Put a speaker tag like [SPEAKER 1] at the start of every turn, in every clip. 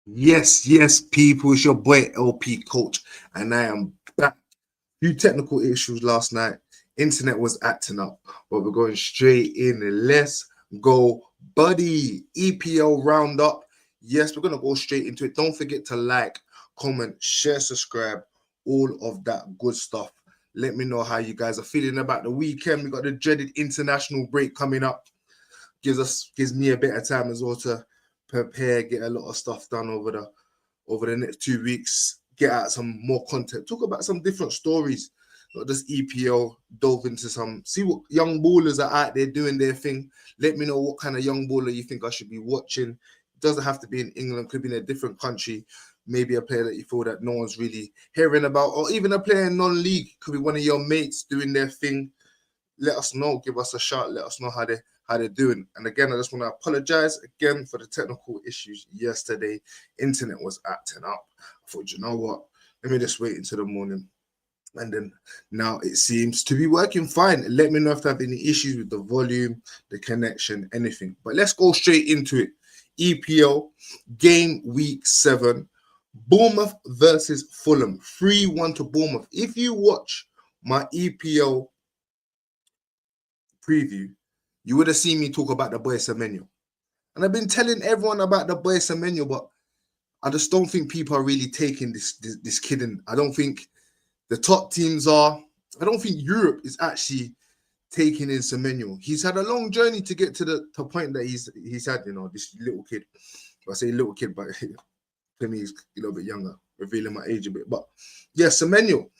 [SPEAKER 1] Yes, people. It's your boy LP Coach, and I am back. Few technical issues last night. Internet was acting up, but we're going straight in. Let's go, buddy. EPL roundup. Yes, we're gonna go straight into it. Don't forget to like, comment, share, subscribe, all of that good stuff. Let me know how you guys are feeling about the weekend. We got the dreaded international break coming up. Gives me a bit of time as well to prepare, get a lot of stuff done over the next 2 weeks, get out some more content, talk about some different stories, not just EPL, dove into see what young ballers are out there doing their thing. Let me know what kind of young baller you think I should be watching. It doesn't have to be in England, could be in a different country. Maybe a player that you feel that no one's really hearing about, or even a player in non-league, could be one of your mates doing their thing. Let us know, give us a shout, let us know how they're doing. And again, I just want to apologize again for the technical issues yesterday. Internet was acting up. I thought, you know what? Let me just wait until the morning. And then now it seems to be working fine. Let me know if there have any issues with the volume, the connection, anything. But let's go straight into it. EPL game week 7. Bournemouth versus Fulham. 3-1 to Bournemouth. If you watch my EPL preview, you would have seen me talk about the boy Semenyo. And I've been telling everyone about the boy Semenyo, but I just don't think people are really taking this kid in. I don't think the top teams are. I don't think Europe is actually taking in Semenyo. He's had a long journey to get to the point that he's had, this little kid. I say little kid, but to me, he's a little bit younger, revealing my age a bit. But yeah, Semenyo,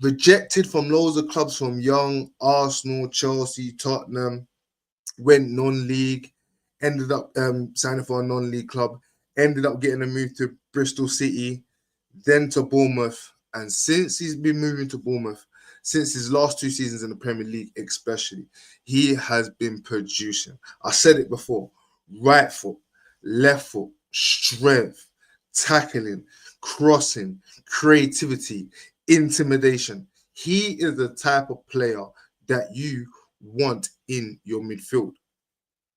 [SPEAKER 1] rejected from loads of clubs from Young, Arsenal, Chelsea, Tottenham, went non-league, ended up signing for a non-league club, ended up getting a move to Bristol City, then to Bournemouth. And since he's been moving to Bournemouth, since his last 2 seasons in the Premier League especially, he has been producing. I said it before, right foot, left foot, strength, tackling, crossing, creativity, intimidation. He is the type of player that you want in your midfield.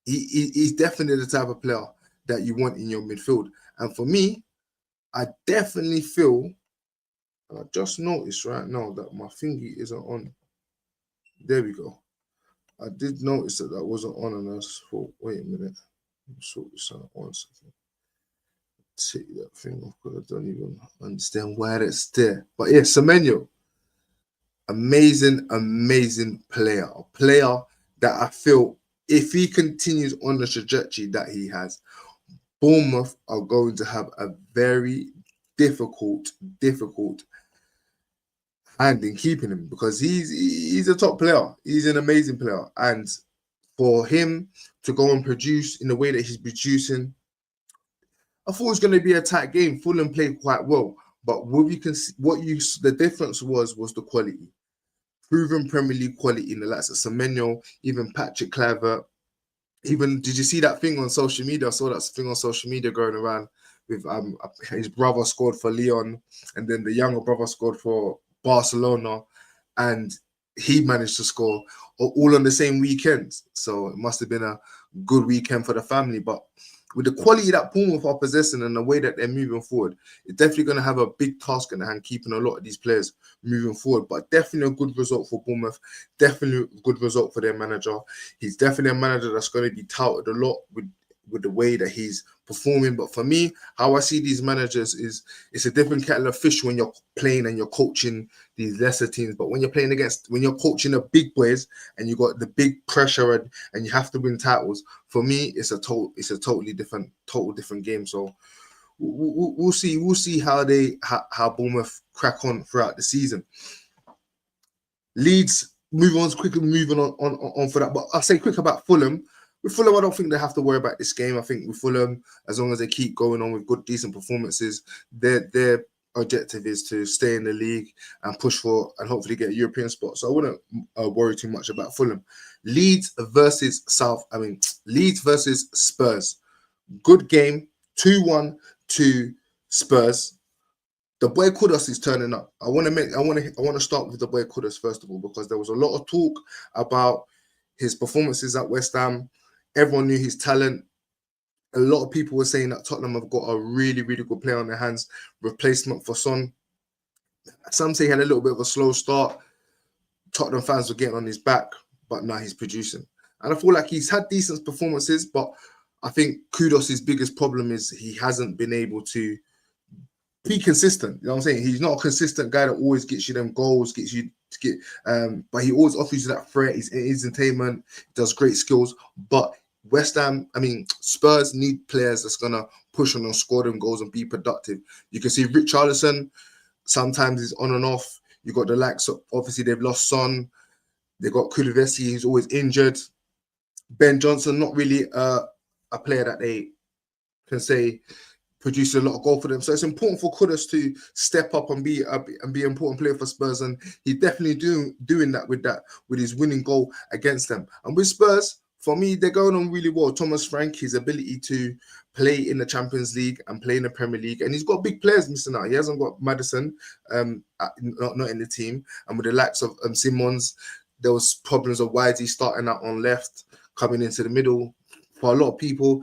[SPEAKER 1] He's definitely the type of player that you want in your midfield. And for me, I definitely feel, and I just noticed right now that my thingy isn't on. There we go. I did notice that wasn't on, and I just thought, wait a minute, sort this out 1 second. Take that thing off because I don't even understand why that's there. But yeah, Semenyo, amazing player. A player that I feel if he continues on the trajectory that he has, Bournemouth are going to have a very difficult hand in keeping him because he's a top player. He's an amazing player. And for him to go and produce in the way that he's producing, I thought it was going to be a tight game. Fulham played quite well. But the difference was the quality. Proven Premier League quality in the likes of Semenyo, even Patrick Kluivert. Even did you see that thing on social media? I saw that thing on social media going around with his brother scored for Lyon, and then the younger brother scored for Barcelona, and he managed to score all on the same weekend. So it must have been a good weekend for the family. But with the quality that Bournemouth are possessing and the way that they're moving forward, it's definitely going to have a big task in the hand keeping a lot of these players moving forward. But definitely a good result for Bournemouth. Definitely a good result for their manager. He's definitely a manager that's going to be touted a lot with the way that he's performing. But for me, how I see these managers is it's a different kettle of fish when you're playing and you're coaching these lesser teams. But when you're coaching the big boys and you got the big pressure and you have to win titles, for me, it's a totally different game. So we'll see how Bournemouth crack on throughout the season. Leeds, moving on for that. But I'll say quick about Fulham. With Fulham, I don't think they have to worry about this game. I think with Fulham, as long as they keep going on with good, decent performances, their objective is to stay in the league and push for and hopefully get a European spot. So I wouldn't worry too much about Fulham. Leeds versus Spurs. Good game, 2-1 to Spurs. The boy Kudus is turning up. I want to start with the boy Kudus first of all because there was a lot of talk about his performances at West Ham. Everyone knew his talent, a lot of people were saying that Tottenham have got a really, really good player on their hands, replacement for Son. Some say he had a little bit of a slow start. Tottenham fans were getting on his back, but now he's producing. And I feel like he's had decent performances, but I think Kudus' biggest problem is he hasn't been able to be consistent. You know what I'm saying? He's not a consistent guy that always gets you them goals, gets you to get, but he always offers you that threat. He's entertainment, does great skills. But Spurs need players that's gonna push on and score them goals and be productive. You can see Richarlison sometimes is on and off. You got the likes of, obviously they've lost Son. They got Kulusevski, who's always injured. Ben Johnson, not really a player that they can say produces a lot of goal for them. So it's important for Kudus to step up and be an important player for Spurs, and he's definitely doing that with his winning goal against them. And with Spurs, for me, they're going on really well. Thomas Frank, his ability to play in the Champions League and play in the Premier League, and he's got big players missing out. He hasn't got Maddison, not in the team, and with the likes of Simons, there was problems of why is he starting out on left, coming into the middle. For a lot of people,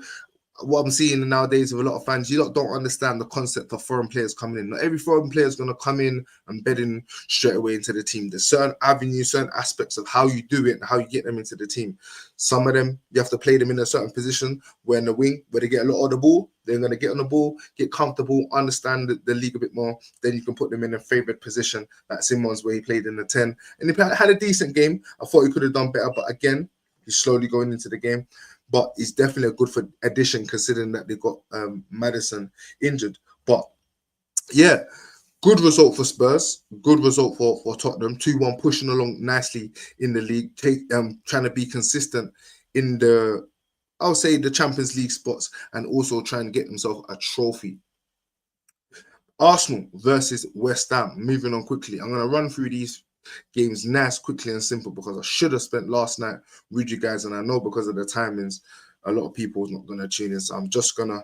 [SPEAKER 1] what I'm seeing nowadays with a lot of fans, you don't understand the concept of foreign players coming in. Not every foreign player is going to come in and bed in straight away into the team. There's certain avenues, certain aspects of how you do it and how you get them into the team. Some of them, you have to play them in a certain position where in the wing, where they get a lot of the ball, they're going to get on the ball, get comfortable, understand the league a bit more. Then you can put them in a favoured position, like Simons, where he played in the 10. And he had a decent game. I thought he could have done better, but again, he's slowly going into the game. But it's definitely a good for addition considering that they got Maddison injured. But yeah, good result for Spurs. Good result for Tottenham. 2-1, pushing along nicely in the league. Trying to be consistent in the Champions League spots, and also trying to get themselves a trophy. Arsenal versus West Ham. Moving on quickly. I'm going to run through these games nice, quickly and simple, because I should have spent last night with you guys, and I know because of the timings, a lot of people is not going to tune in, so I'm just going to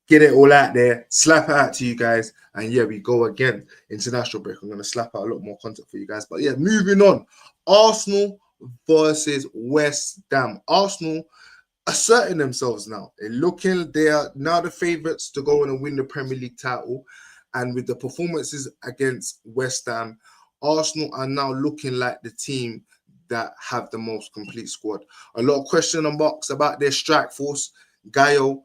[SPEAKER 1] get it all out there, slap it out to you guys, and yeah, we go again. International break, I'm going to slap out a lot more content for you guys, but yeah, moving on. Arsenal versus West Ham. Arsenal asserting themselves now. They are now the favourites to go on and win the Premier League title, and with the performances against West Ham, Arsenal are now looking like the team that have the most complete squad. A lot of question marks about their strike force. Gaio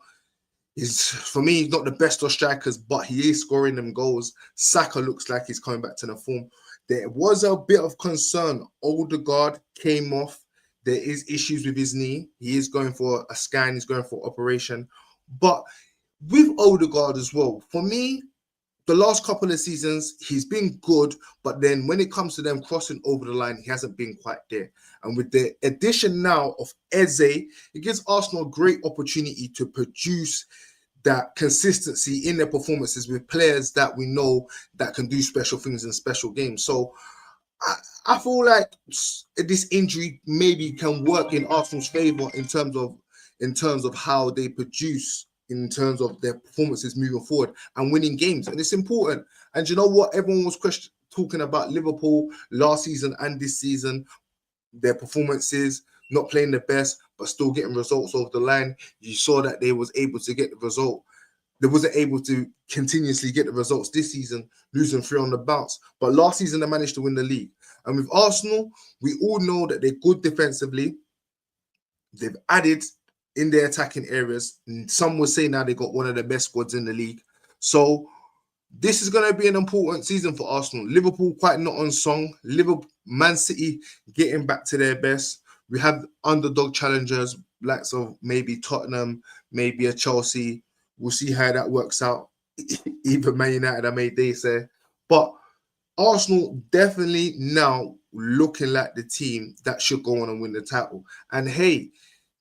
[SPEAKER 1] is, for me, he's not the best of strikers, but he is scoring them goals. Saka looks like he's coming back to the form. There was a bit of concern. Odegaard came off. There is issues with his knee. He is going for a scan. He's going for operation. But with Odegaard as well, for me, the last couple of seasons, he's been good, but then when it comes to them crossing over the line, he hasn't been quite there. And with the addition now of Eze, it gives Arsenal a great opportunity to produce that consistency in their performances with players that we know that can do special things in special games. So I feel like this injury maybe can work in Arsenal's favour in terms of how they produce, in terms of their performances moving forward and winning games. And it's important. And you know what? Everyone was talking about Liverpool last season and this season, their performances, not playing the best, but still getting results over the line. You saw that they was able to get the result. They wasn't able to continuously get the results this season, losing 3 on the bounce. But last season, they managed to win the league. And with Arsenal, we all know that they're good defensively. They've added in their attacking areas. Some would say now they got one of the best squads in the league. So this is going to be an important season for Arsenal. Liverpool quite not on song. Man City getting back to their best. We have underdog challengers, likes of maybe Tottenham, maybe a Chelsea. We'll see how that works out. Even Man United, I may dare say. But Arsenal definitely now looking like the team that should go on and win the title. And hey,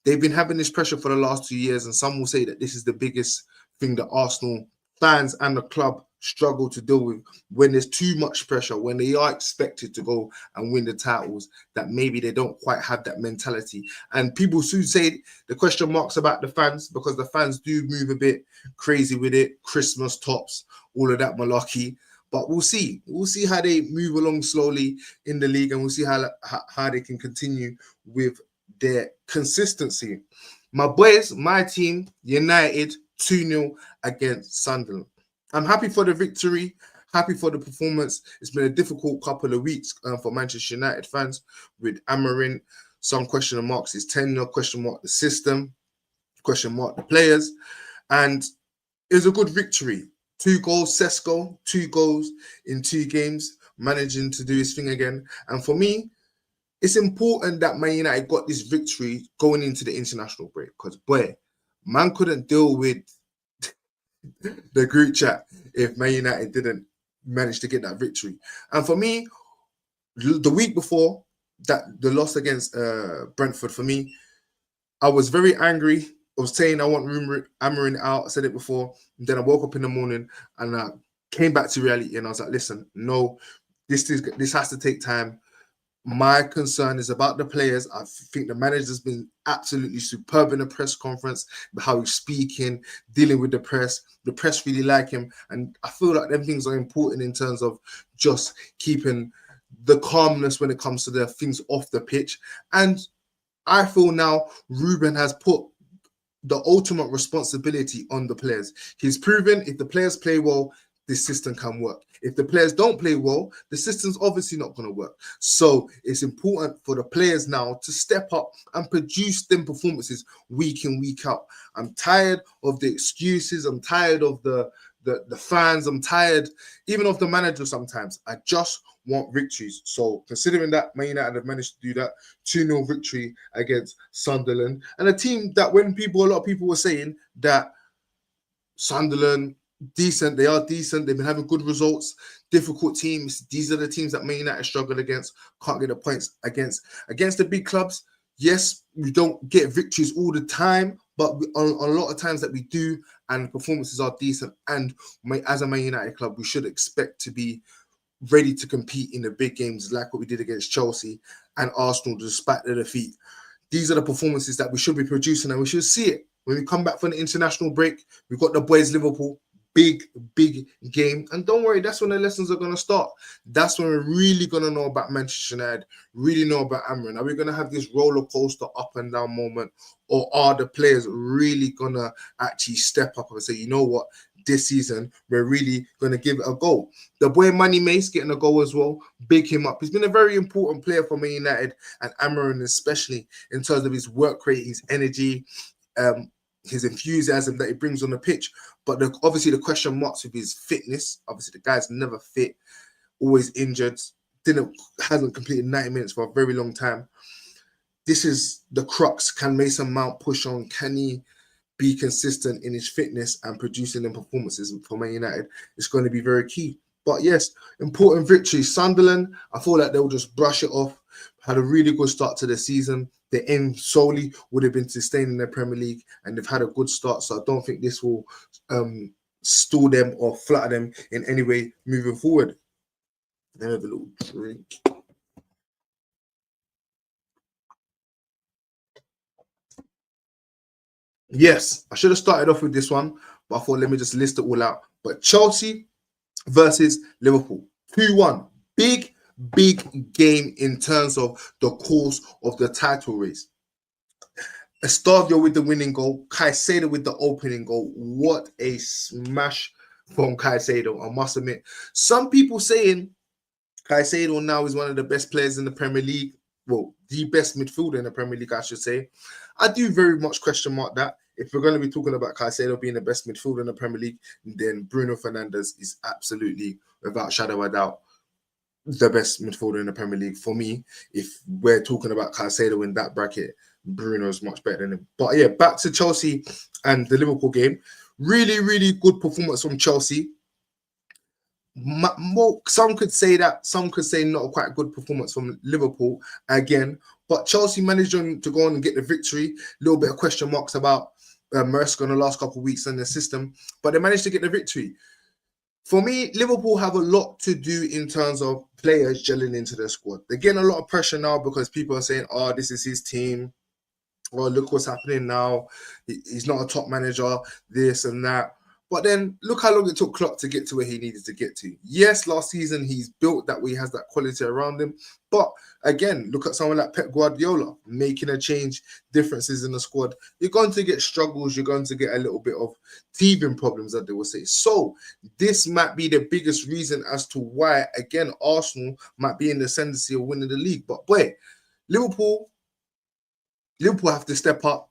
[SPEAKER 1] they've been having this pressure for the last 2 years, and some will say that this is the biggest thing that Arsenal fans and the club struggle to deal with, when there's too much pressure, when they are expected to go and win the titles, that maybe they don't quite have that mentality. And people soon say the question marks about the fans, because the fans do move a bit crazy with it, Christmas tops, all of that malarkey. But we'll see. We'll see how they move along slowly in the league, and we'll see how they can continue with their consistency. My boys, my team, United, 2-0 against Sunderland. I'm happy for the victory, happy for the performance. It's been a difficult couple of weeks for Manchester United fans with Amarin. Some question marks his tenure, question mark the system, question mark the players. And it was a good victory. 2 goals, Sesko, 2 goals in 2 games, managing to do his thing again. And for me, it's important that Man United got this victory going into the international break because, boy, man couldn't deal with the group chat if Man United didn't manage to get that victory. And for me, the week before that, the loss against Brentford, for me, I was very angry. I was saying I want Amarin out. I said it before. And then I woke up in the morning and I came back to reality and I was like, listen, no, this has to take time. My concern is about the players. I think the manager's been absolutely superb in the press conference, how he's speaking, dealing with the press. The press really like him. And I feel like them things are important in terms of just keeping the calmness when it comes to the things off the pitch. And I feel now Ruben has put the ultimate responsibility on the players. He's proven if the players play well, the system can work. If the players don't play well, the system's obviously not going to work. So it's important for the players now to step up and produce them performances week in, week out. I'm tired of the excuses. I'm tired of the fans. I'm tired even of the manager sometimes. I just want victories. So considering that Man United have managed to do that, 2-0 victory against Sunderland, and a team that a lot of people were saying that Sunderland, decent, they are decent, they've been having good results, difficult teams. These are the teams that Man United struggle against, can't get the points against the big clubs. Yes, we don't get victories all the time, but on a lot of times that we do, and performances are decent. And as a Man United club, we should expect to be ready to compete in the big games like what we did against Chelsea and Arsenal despite the defeat. These are the performances that we should be producing and we should see it. When we come back from the international break, we've got the boys Liverpool, big game. And don't worry, that's when the lessons are going to start. That's when we're really going to know about Manchester United, really know about Amarin. Are we going to have this roller coaster up and down moment, or are the players really going to actually step up and say, you know what, this season, we're really going to give it a go. The boy Manny Mace getting a goal as well. Big him up. He's been a very important player for Man United and Amarin, especially in terms of his work rate, his energy, his enthusiasm that he brings on the pitch. But obviously the question marks with his fitness. Obviously the guy's never fit, always injured, hasn't completed 90 minutes for a very long time. This is the crux. Can Mason Mount push on? Can he be consistent in his fitness and producing them performances for Man United? It's going to be very key. But yes, important victory. Sunderland, I feel like they'll just brush it off. Had a really good start to the season. The aim solely would have been to stay in the Premier League, and they've had a good start. So I don't think this will stall them or flatter them in any way moving forward. Let me have a little drink. Yes, I should have started off with this one, but I thought let me just list it all out. But Chelsea versus Liverpool, 2-1. Big game in terms of the course of the title race. Estavio with the winning goal, Caicedo with the opening goal. What a smash from Caicedo, I must admit. Some people saying Caicedo now is one of the best players in the Premier League. Well, the best midfielder in the Premier League, I should say. I do very much question mark that. If we're going to be talking about Caicedo being the best midfielder in the Premier League, then Bruno Fernandes is absolutely, without shadow of a doubt, the best midfielder in the Premier League. For me, if we're talking about Caicedo in that bracket, Bruno's much better than him. But yeah, back to Chelsea and the Liverpool game. Really good performance from Chelsea. Some could say that, some could say not quite a good performance from Liverpool again, but Chelsea managed to go on and get the victory. A little bit of question marks about Maresca in the last couple of weeks in the system, but they managed to get the victory. For me, Liverpool have a lot to do in terms of players gelling into their squad. They're getting a lot of pressure now because people are saying, oh, this is his team. Oh, look what's happening now. He's not a top manager, this and that. But then look how long it took Klopp to get to where he needed to get to. Yes, last season he's built that way, he has that quality around him. But again, look at someone like Pep Guardiola making a change, differences in the squad. You're going to get struggles. You're going to get a little bit of teething problems, that they will say. So this might be the biggest reason as to why, again, Arsenal might be in the ascendancy of winning the league. But boy, Liverpool have to step up.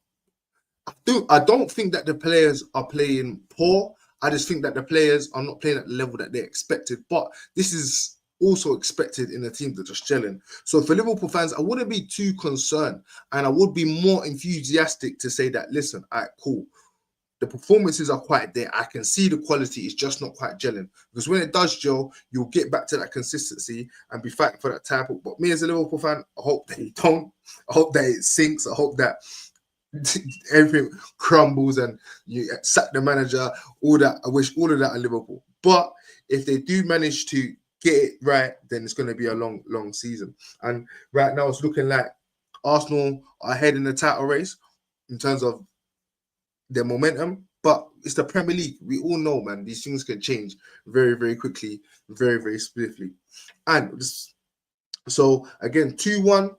[SPEAKER 1] I don't think that the players are playing poor. I just think that the players are not playing at the level that they expected. But this is also expected in a team that's just gelling. So for Liverpool fans, I wouldn't be too concerned, and I would be more enthusiastic to say that, listen, all right, cool. The performances are quite there. I can see the quality is just not quite gelling. Because when it does gel, you'll get back to that consistency and be fighting for that title. But me as a Liverpool fan, I hope that you don't. I hope that it sinks. I hope that everything crumbles and you sack the manager, all that. I wish all of that at Liverpool. But if they do manage to get it right, then it's going to be a long season. And right now it's looking like Arsenal are ahead in the title race in terms of their momentum, but it's the Premier League. We all know, man, these things can change very quickly, very swiftly. And so again, 2-1.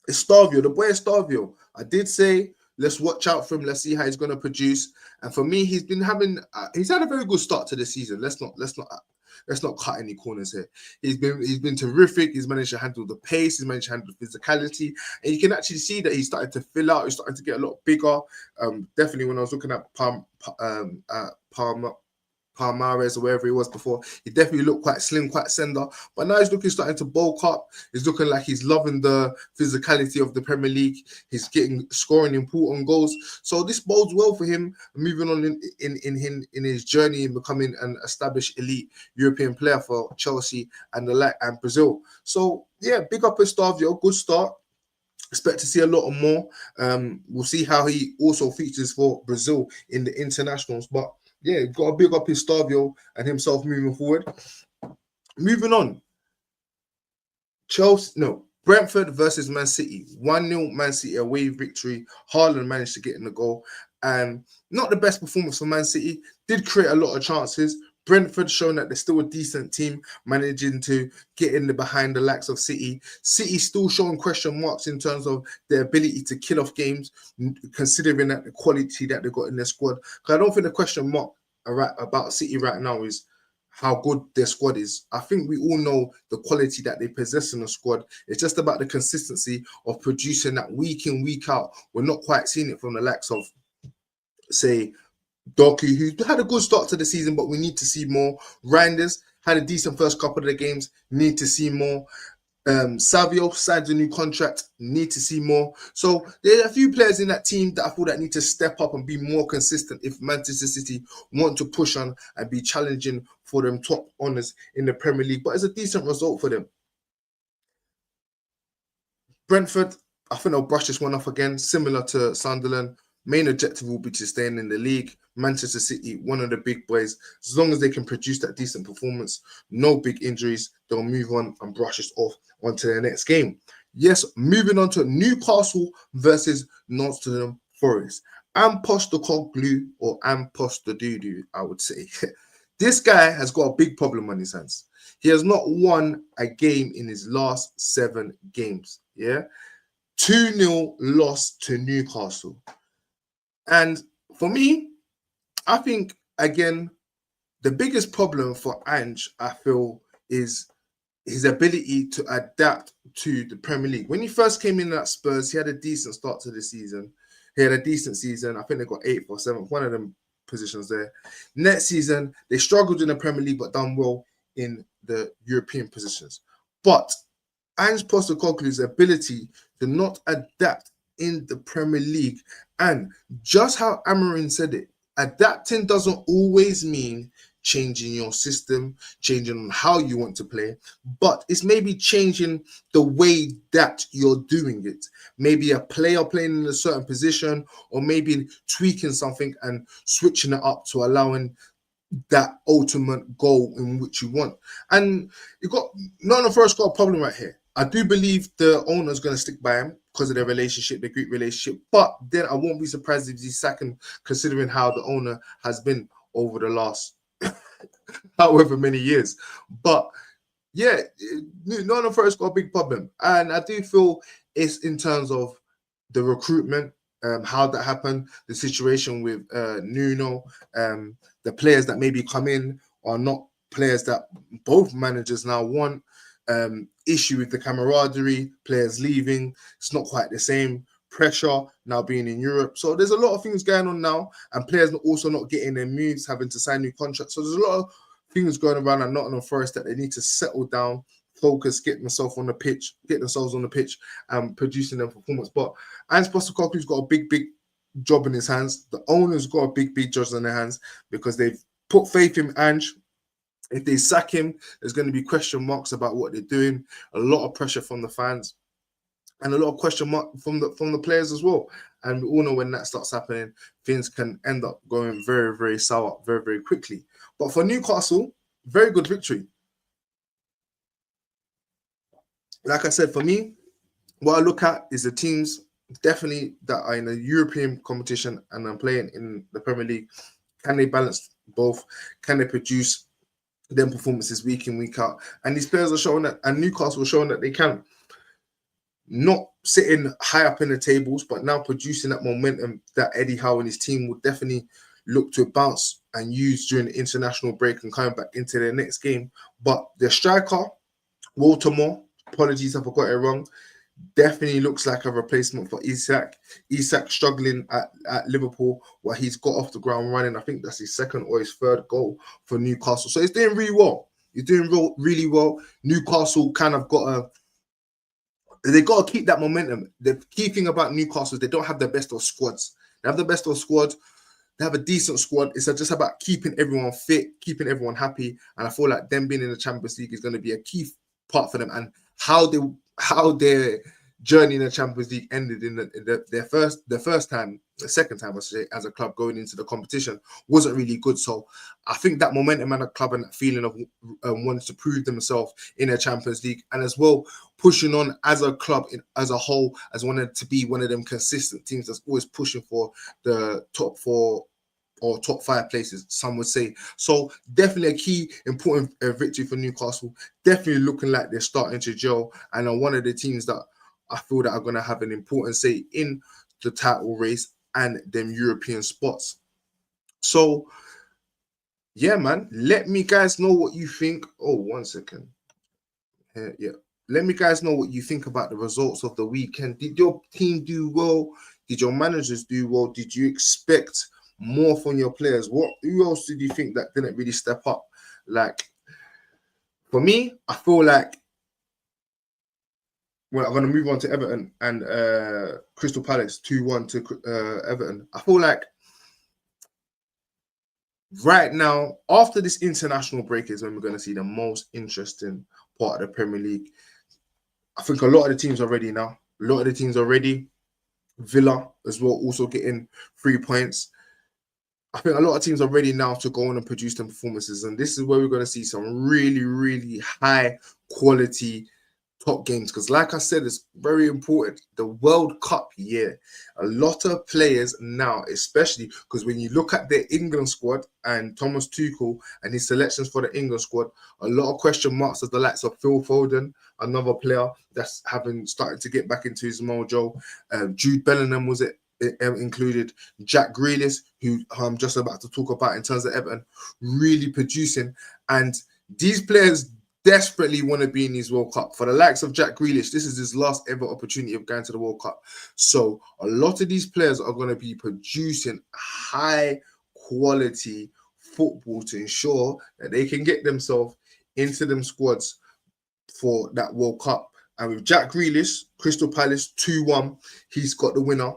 [SPEAKER 1] It's Starvio. The boy is Starvio. I did say let's watch out for him. Let's see how he's going to produce. And for me, he's had a very good start to the season. Let's not cut any corners here. He's been terrific. He's managed to handle the pace. He's managed to handle the physicality, and you can actually see that he's starting to fill out. He's starting to get a lot bigger. Definitely, when I was looking at Palmares or wherever he was before, he definitely looked quite slim, quite slender. But now he's starting to bulk up. He's looking like he's loving the physicality of the Premier League. He's scoring important goals. So this bodes well for him moving on in his journey in becoming an established elite European player for Chelsea and Brazil. So yeah, big up Estavio, good start. Expect to see a lot more. We'll see how he also features for Brazil in the internationals. But yeah, got to big up his Stavio and himself moving forward. Moving on. Brentford versus Man City. 1-0 Man City away victory. Haaland managed to get in the goal. And not the best performance for Man City. Did create a lot of chances. Brentford showing that they're still a decent team, managing to get in behind the likes of City. City still showing question marks in terms of their ability to kill off games, considering that the quality that they got in their squad. Because I don't think the question mark about City right now is how good their squad is. I think we all know the quality that they possess in the squad. It's just about the consistency of producing that week in, week out. We're not quite seeing it from the likes of, say, Doku, who had a good start to the season, but we need to see more. Reinders had a decent first couple of the games, need to see more. Savio signed a new contract, need to see more. So there are a few players in that team that I feel that need to step up and be more consistent if Manchester City want to push on and be challenging for them top honours in the Premier League. But it's a decent result for them. Brentford, I think they'll brush this one off again, similar to Sunderland. Main objective will be to stay in the league. Manchester City, one of the big boys. As long as they can produce that decent performance, no big injuries, they'll move on and brush us off onto the next game. Yes, moving on to Newcastle versus Nottingham Forest. Postecoglou, or Postecoglou, I would say. This guy has got a big problem on his hands. He has not won a game in his last 7 games. Yeah, 2-0 loss to Newcastle. And for me, I think, again, the biggest problem for Ange, I feel, is his ability to adapt to the Premier League. When he first came in at Spurs, he had a decent start to the season. He had a decent season. I think they got 8th or 7th, one of them positions there. Next season, they struggled in the Premier League, but done well in the European positions. But Ange Postecoglou's ability to not adapt in the Premier League, and just how Amorim said it, adapting doesn't always mean changing your system, changing how you want to play, but it's maybe changing the way that you're doing it. Maybe a player playing in a certain position, or maybe tweaking something and switching it up to allowing that ultimate goal in which you want. And you got Nottingham Forest got a problem right here. I do believe the owner's going to stick by him because of their relationship, the Greek relationship. But then I won't be surprised if he's second, considering how the owner has been over the last however many years. But yeah, Nottingham Forest got a big problem, and I do feel it's in terms of the recruitment, how that happened, the situation with Nuno, the players that maybe come in are not players that both managers now want. Issue with the camaraderie, players leaving, it's not quite the same. Pressure now being in Europe, so there's a lot of things going on now, and players also not getting their moves, having to sign new contracts. So there's a lot of things going around at Nottingham Forest that they need to settle down, focus, get themselves on the pitch, and producing their performance. But Ange Postecoglou's got a big job in his hands. The owner's got a big job in their hands because they've put faith in Ange. If they sack him, there's going to be question marks about what they're doing. A lot of pressure from the fans, and a lot of question mark from the players as well. And we all know when that starts happening, things can end up going very sour very quickly. But for Newcastle, very good victory. Like I said, for me, what I look at is the teams definitely that are in a European competition and are playing in the Premier League. Can they balance both? Can they produce them performances week in, week out? And these players are showing that, and Newcastle are showing that they can. Not sitting high up in the tables, but now producing that momentum that Eddie Howe and his team will definitely look to bounce and use during the international break and coming back into their next game. But their striker, Walter Moore, apologies if I got it wrong, definitely looks like a replacement for Isak. Isak struggling at Liverpool while he's got off the ground running. I think that's his second or his third goal for Newcastle. So he's doing really well. He's doing really well. Newcastle kind of they got to keep that momentum. The key thing about Newcastle is they don't have the best of squads. They have the best of squad. They have a decent squad. It's just about keeping everyone fit, keeping everyone happy. And I feel like them being in the Champions League is going to be a key part for them. And how their journey in the Champions League ended in the second time, I should say, as a club going into the competition wasn't really good. So I think that momentum and the club and that feeling of wanting to prove themselves in the Champions League, and as well pushing on as a club as a whole, as wanted to be one of them consistent teams that's always pushing for the top 4 or top 5 places, some would say. So definitely a key important victory for Newcastle. Definitely looking like they're starting to gel and are one of the teams that I feel that are going to have an important say in the title race and them European spots. So yeah, man, let me guys know what you think. Oh, 1 second. Yeah. Let me guys know what you think about the results of the weekend. Did your team do well? Did your managers do well? Did you expect more from your players? Who else did you think that didn't really step up? Like, for me, I feel like, well, I'm going to move on to Everton and Crystal Palace, 2-1 to Everton. I feel like right now, after this international break is when we're going to see the most interesting part of the Premier League. I think a lot of the teams are ready now. A lot of the teams are ready. Villa as well, also getting 3 points. I think a lot of teams are ready now to go on and produce them performances. And this is where we're going to see some really high quality top games. Because like I said, it's very important. The World Cup year, a lot of players now, especially because when you look at the England squad and Thomas Tuchel and his selections for the England squad, a lot of question marks as the likes of Phil Foden, another player that's started to get back into his mojo. Jude Bellingham was included. Jack Grealish, who I'm just about to talk about in terms of Everton, really producing. And these players desperately want to be in his World Cup. For the likes of Jack Grealish, this is his last ever opportunity of going to the World Cup. So a lot of these players are going to be producing high quality football to ensure that they can get themselves into them squads for that World Cup. And with Jack Grealish, Crystal Palace 2-1, he's got the winner.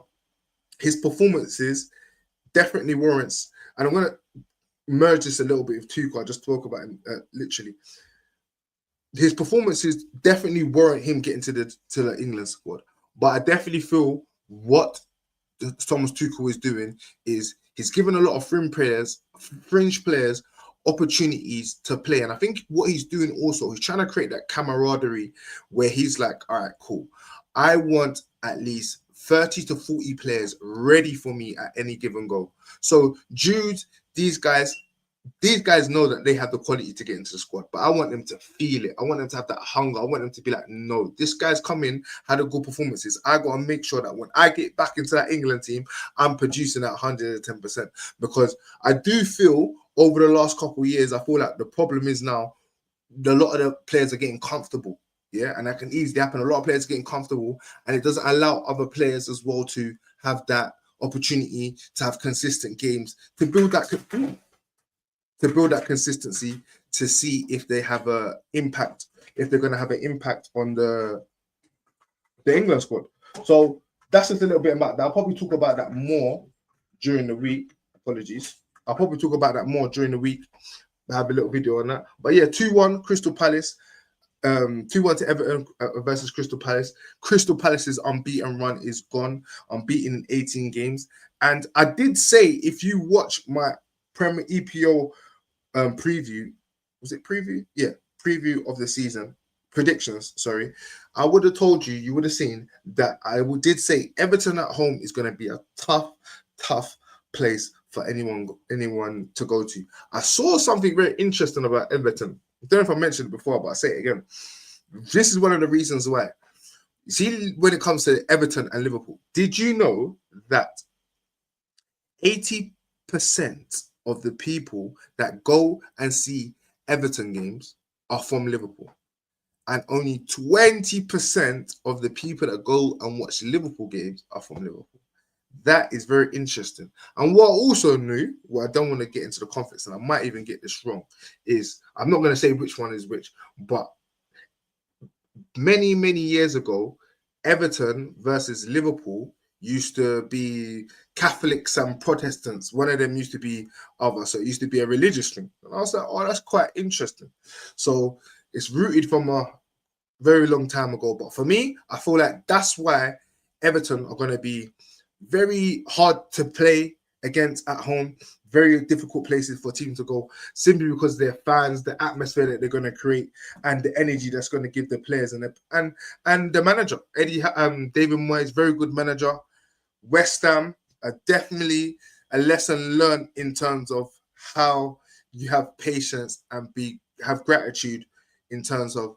[SPEAKER 1] His performances definitely warrants, and I'm going to merge this a little bit with Tuchel. I just talk about him literally. His performances definitely warrant him getting to the England squad. But I definitely feel what Thomas Tuchel is doing is he's given a lot of fringe players opportunities to play. And I think what he's doing also, he's trying to create that camaraderie where he's like, all right, cool. I want at least 30 to 40 players ready for me at any given goal. So Jude, these guys, these guys know that they have the quality to get into the squad, but I want them to feel it. I want them to have that hunger. I want them to be like, no, this guy's come in, had a good performances. I got to make sure that when I get back into that England team, I'm producing at 110%. Because I do feel over the last couple of years, I feel like the problem is now a lot of the players are getting comfortable. Yeah, and that can easily happen. A lot of players are getting comfortable, and it doesn't allow other players as well to have that opportunity to have consistent games, to build that consistency, to see if they have a impact, if they're going to have an impact on the England squad. So that's just a little bit about that. I'll probably talk about that more during the week. Apologies. I'll probably talk about that more during the week. I have a little video on that. But yeah, 2-1 Crystal Palace. 2-1 to Everton versus Crystal Palace. Crystal Palace's unbeaten run is gone. Unbeaten in 18 games. And I did say, if you watch my Premier EPO preview, was it preview? Yeah, preview of the season. Predictions, sorry. I would have told you, you would have seen that I did say Everton at home is going to be a tough place for anyone to go to. I saw something very interesting about Everton. I don't know if I mentioned it before, but I'll say it again. This is one of the reasons why. You see, when it comes to Everton and Liverpool, did you know that 80% of the people that go and see Everton games are from Liverpool? And only 20% of the people that go and watch Liverpool games are from Liverpool. That is very interesting. And what I also knew, what I don't want to get into the conflicts, and I might even get this wrong, is I'm not going to say which one is which, but many years ago, Everton versus Liverpool used to be Catholics and Protestants. One of them used to be other, so it used to be a religious thing. And I was like, oh, that's quite interesting. So it's rooted from a very long time ago. But for me, I feel like that's why Everton are going to be very hard to play against at home, very difficult places for teams to go, simply because their fans, the atmosphere that they're going to create, and the energy that's going to give the players and the manager, David Moyes, very good manager. West Ham are definitely a lesson learned in terms of how you have patience and have gratitude in terms of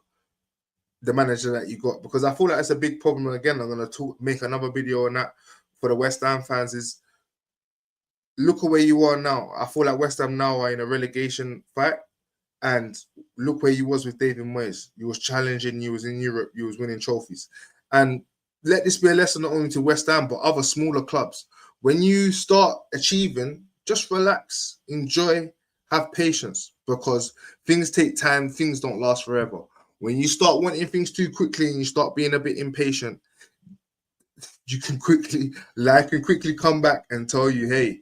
[SPEAKER 1] the manager that you got, because I feel like it's a big problem. Again, I'm going to make another video on that for the West Ham fans. Is look at where you are now. I feel like West Ham now are in a relegation fight, and look where you was with David Moyes. You was challenging, you was in Europe, you was winning trophies. And let this be a lesson not only to West Ham but other smaller clubs. When you start achieving, just relax, enjoy, have patience, because things take time, things don't last forever. When you start wanting things too quickly and you start being a bit impatient, life can quickly come back and tell you, hey,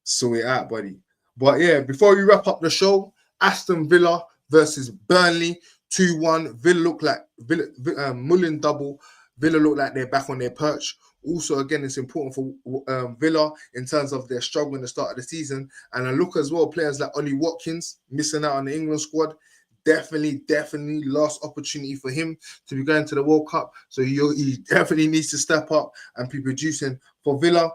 [SPEAKER 1] sort it out, buddy. But yeah, before we wrap up the show, Aston Villa versus Burnley, 2-1. Villa look like Mullen double. Villa look like they're back on their perch. Also, again, it's important for Villa in terms of their struggle in the start of the season. And I look as well, players like Ollie Watkins missing out on the England squad. Definitely lost opportunity for him to be going to the World Cup. So he definitely needs to step up and be producing for Villa.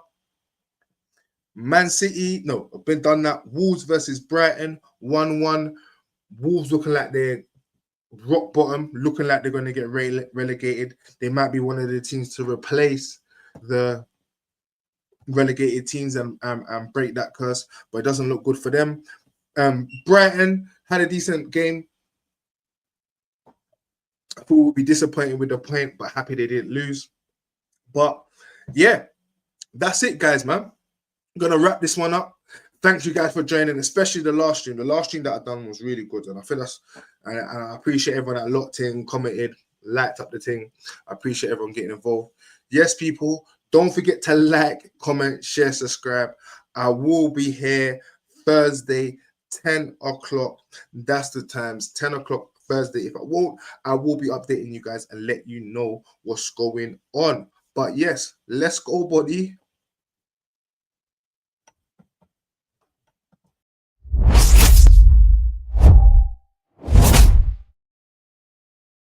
[SPEAKER 1] Man City, no, I've been done that. Wolves versus Brighton, 1-1. Wolves looking like they're rock bottom, looking like they're going to get relegated. They might be one of the teams to replace the relegated teams and break that curse, but it doesn't look good for them. Brighton had a decent game. I thought we'd be disappointed with the point, but happy they didn't lose. But yeah, that's it, guys, man. I'm going to wrap this one up. Thanks you guys for joining, especially the last stream. The last stream that I've done was really good, and I feel and I appreciate everyone that locked in, commented, liked up the thing. I appreciate everyone getting involved. Yes, people, don't forget to like, comment, share, subscribe. I will be here Thursday, 10 o'clock. That's the times, 10 o'clock Thursday. If I won't, I will be updating you guys and let you know what's going on. But yes, let's go, buddy.